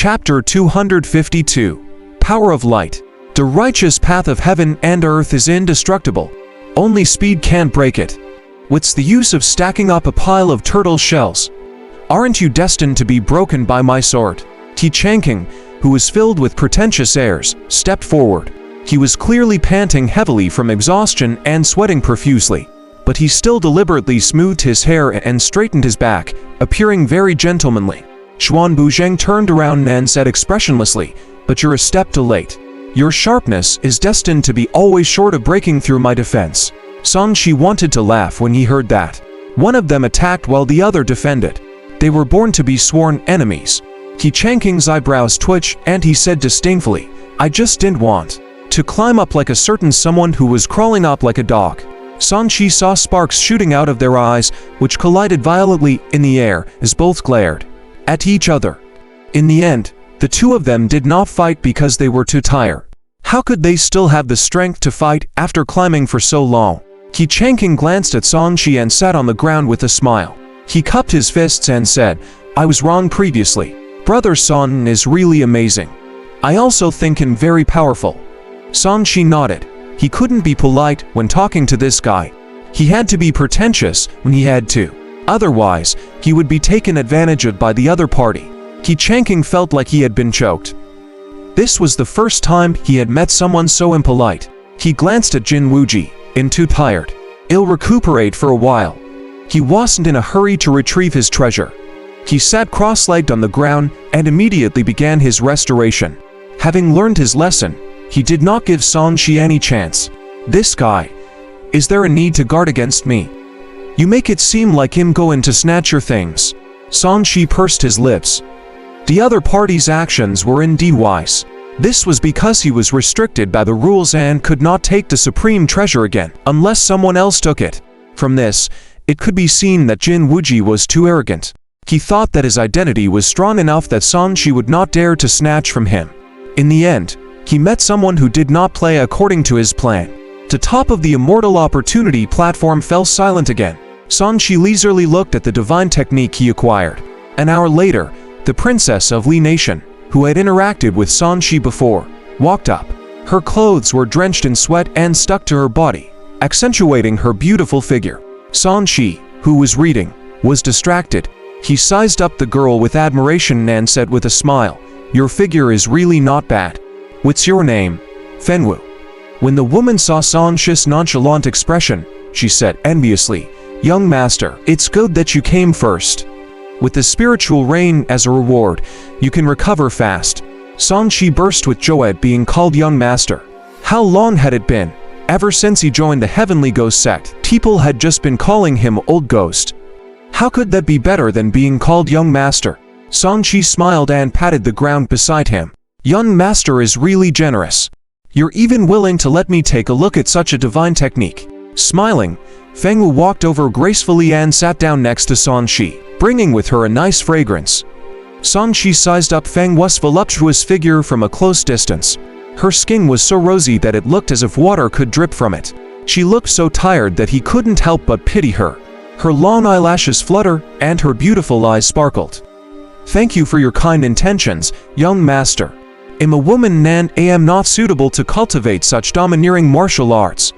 Chapter 252. Power of Light. The righteous path of heaven and earth is indestructible. Only speed can't break it. What's the use of stacking up a pile of turtle shells? Aren't you destined to be broken by my sword? Ti Changqing, who was filled with pretentious airs, stepped forward. He was clearly panting heavily from exhaustion and sweating profusely, but he still deliberately smoothed his hair and straightened his back, appearing very gentlemanly. Xuan Buzheng turned around and said expressionlessly, "But you're a step too late. Your sharpness is destined to be always short of breaking through my defense." Song Shi wanted to laugh when he heard that. One of them attacked while the other defended. They were born to be sworn enemies. Ti Changqing's eyebrows twitched and he said disdainfully, "I just didn't want to climb up like a certain someone who was crawling up like a dog." Song Shi saw sparks shooting out of their eyes, which collided violently in the air as both glared at each other. In the end, the two of them did not fight because they were too tired. How could they still have the strength to fight after climbing for so long? Ti Changqing glanced at Song Shi and sat on the ground with a smile. He cupped his fists and said, "I was wrong previously. Brother Song is really amazing. I also think him very powerful." Song Shi nodded. He couldn't be polite when talking to this guy. He had to be pretentious when he had to. Otherwise, he would be taken advantage of by the other party. Ti Changqing felt like he had been choked. This was the first time he had met someone so impolite. He glanced at Jin Wuji, too tired. He'll recuperate for a while. He wasn't in a hurry to retrieve his treasure. He sat cross-legged on the ground and immediately began his restoration. Having learned his lesson, he did not give Song Shi any chance. "This guy. Is there a need to guard against me? You make it seem like him going to snatch your things." Song Shi pursed his lips. The other party's actions were indeed wise. This was because he was restricted by the rules and could not take the supreme treasure again, unless someone else took it. From this, it could be seen that Jin Wuji was too arrogant. He thought that his identity was strong enough that Song Shi would not dare to snatch from him. In the end, he met someone who did not play according to his plan. The top of the immortal opportunity platform fell silent again. Song Shi leisurely looked at the divine technique he acquired. An hour later, the princess of Li Nation, who had interacted with Song Shi before, walked up. Her clothes were drenched in sweat and stuck to her body, accentuating her beautiful figure. Song Shi, who was reading, was distracted. He sized up the girl with admiration and said with a smile, "Your figure is really not bad. What's your name?" "Fenwu." When the woman saw Song Shi's nonchalant expression, she said enviously, "Young master, it's good that you came first. With the spiritual rain as a reward, you can recover fast." Song Shi burst with joy at being called young master. How long had it been? Ever since he joined the Heavenly Ghost sect, people had just been calling him Old Ghost. How could that be better than being called young master? Song Shi smiled and patted the ground beside him. "Young master is really generous. You're even willing to let me take a look at such a divine technique." Smiling, Fengwu walked over gracefully and sat down next to Song Shi, bringing with her a nice fragrance. Song Shi sized up Fengwu's voluptuous figure from a close distance. Her skin was so rosy that it looked as if water could drip from it. She looked so tired that he couldn't help but pity her. Her long eyelashes fluttered and her beautiful eyes sparkled. "Thank you for your kind intentions, young master. I'm a woman and I am not suitable to cultivate such domineering martial arts.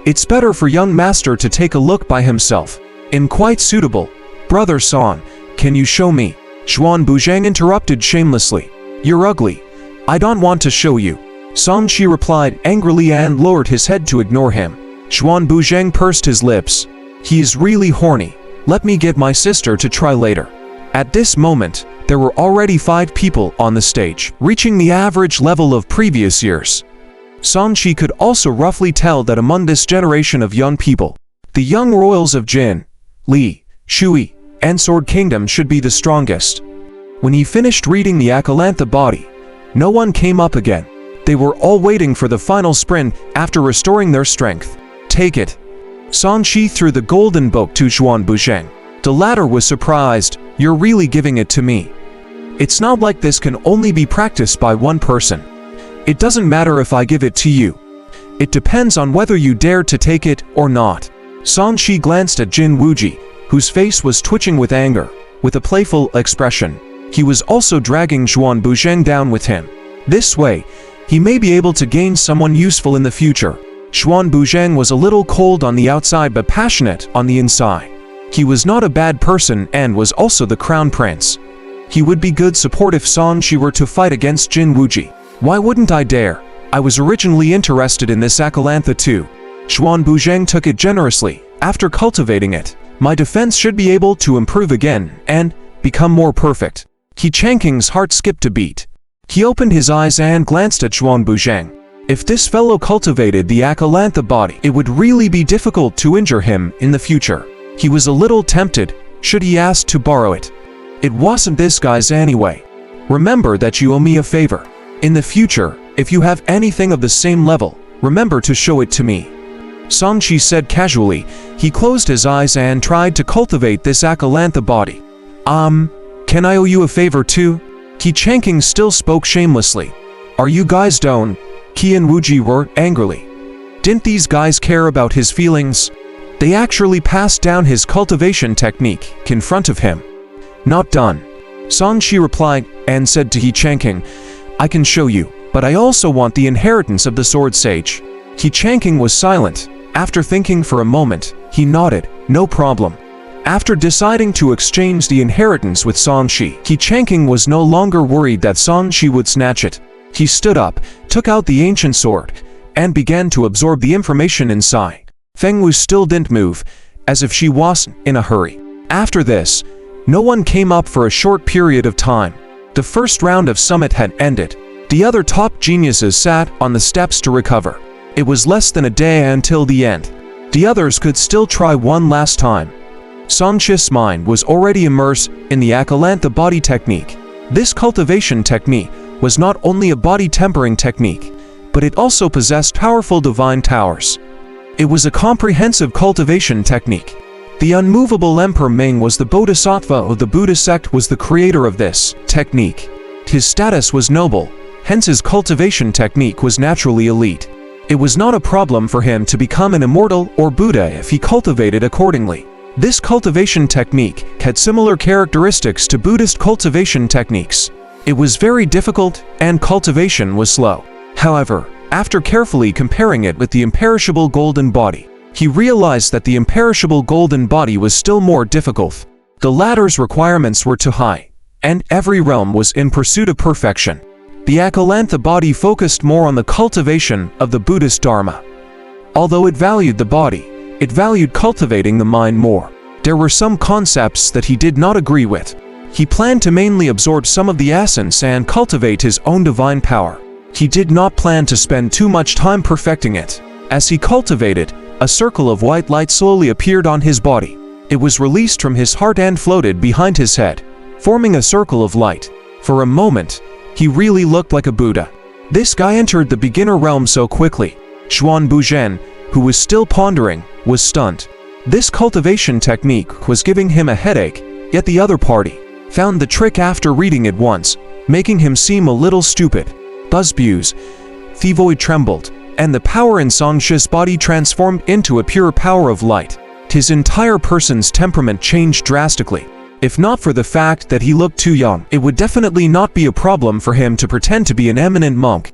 It's better for young master to take a look by himself. I'm quite suitable. Brother Song, can you show me?" Xuan Buzheng interrupted shamelessly. "You're ugly. I don't want to show you." Song Shi replied angrily and lowered his head to ignore him. Xuan Buzheng pursed his lips. "He is really horny. Let me get my sister to try later." At this moment, there were already 5 people on the stage, reaching the average level of previous years. Song Shi could also roughly tell that among this generation of young people, the young royals of Jin, Li, Shui, and Sword Kingdom should be the strongest. When he finished reading the Akalantha body, no one came up again. They were all waiting for the final sprint after restoring their strength. "Take it." Song Shi threw the golden book to Xuan Buzheng. The latter was surprised. "You're really giving it to me? It's not like this can only be practiced by one person. It doesn't matter if I give it to you. It depends on whether you dare to take it or not." Song Shi glanced at Jin Wuji, whose face was twitching with anger. With a playful expression, He was also dragging Xuan Buzheng down with him. This way, he may be able to gain someone useful in the future. Xuan Buzheng was a little cold on the outside but passionate on the inside. He was not a bad person and was also the crown prince. He would be good support if Song Shi were to fight against Jin Wuji. Why wouldn't I dare? I was originally interested in this Akalantha too. Xuan Buzheng took it generously. After cultivating it, my defense should be able to improve again and become more perfect. Qi Changqing's heart skipped a beat. He opened his eyes and glanced at Xuan Buzheng. If this fellow cultivated the Akalantha body, it would really be difficult to injure him in the future. He was a little tempted, should he ask to borrow it. It wasn't this guy's anyway. Remember that you owe me a favor. In the future, if you have anything of the same level, remember to show it to me. Song Shi said casually. He closed his eyes and tried to cultivate this Akalantha body. Can I owe you a favor too? Qi Changqing still spoke shamelessly. Are you guys down? Qi and Wuji were angrily. Didn't these guys care about his feelings? They actually passed down his cultivation technique in front of him. Not done. Song Shi replied and said to Qi Changqing, I can show you, but I also want the inheritance of the sword sage. Qi Changqing was silent. After thinking for a moment, he nodded, no problem. After deciding to exchange the inheritance with Song Shi, Qi Changqing was no longer worried that Song Shi would snatch it. He stood up, took out the ancient sword, and began to absorb the information inside. Feng Wu still didn't move, as if she wasn't in a hurry. After this, no one came up for a short period of time. The first round of summit had ended. The other top geniuses sat on the steps to recover. It was less than a day until the end. The others could still try one last time. Song Shi's mind was already immersed in the Akalantha body technique. This cultivation technique was not only a body tempering technique, but it also possessed powerful divine towers. It was a comprehensive cultivation technique. The unmovable Emperor Ming was the Bodhisattva of the Buddhist sect, was the creator of this technique. His status was noble, hence his cultivation technique was naturally elite. It was not a problem for him to become an immortal or Buddha if he cultivated accordingly. This cultivation technique had similar characteristics to Buddhist cultivation techniques. It was very difficult and cultivation was slow. However, after carefully comparing it with the imperishable golden body, he realized that the imperishable golden body was still more difficult. The latter's requirements were too high, and every realm was in pursuit of perfection. The Akalantha body focused more on the cultivation of the Buddhist Dharma. Although it valued the body, it valued cultivating the mind more. There were some concepts that he did not agree with. He planned to mainly absorb some of the essence and cultivate his own divine power. He did not plan to spend too much time perfecting it. As he cultivated, a circle of white light slowly appeared on his body. It was released from his heart and floated behind his head, forming a circle of light. For a moment, he really looked like a Buddha. This guy entered the beginner realm so quickly. Xuan Buzheng, who was still pondering, was stunned. This cultivation technique was giving him a headache, yet the other party found the trick after reading it once, making him seem a little stupid. Buzzbews, Thivoid trembled, and the power in Song Shi's body transformed into a pure power of light. His entire person's temperament changed drastically. If not for the fact that he looked too young, it would definitely not be a problem for him to pretend to be an eminent monk.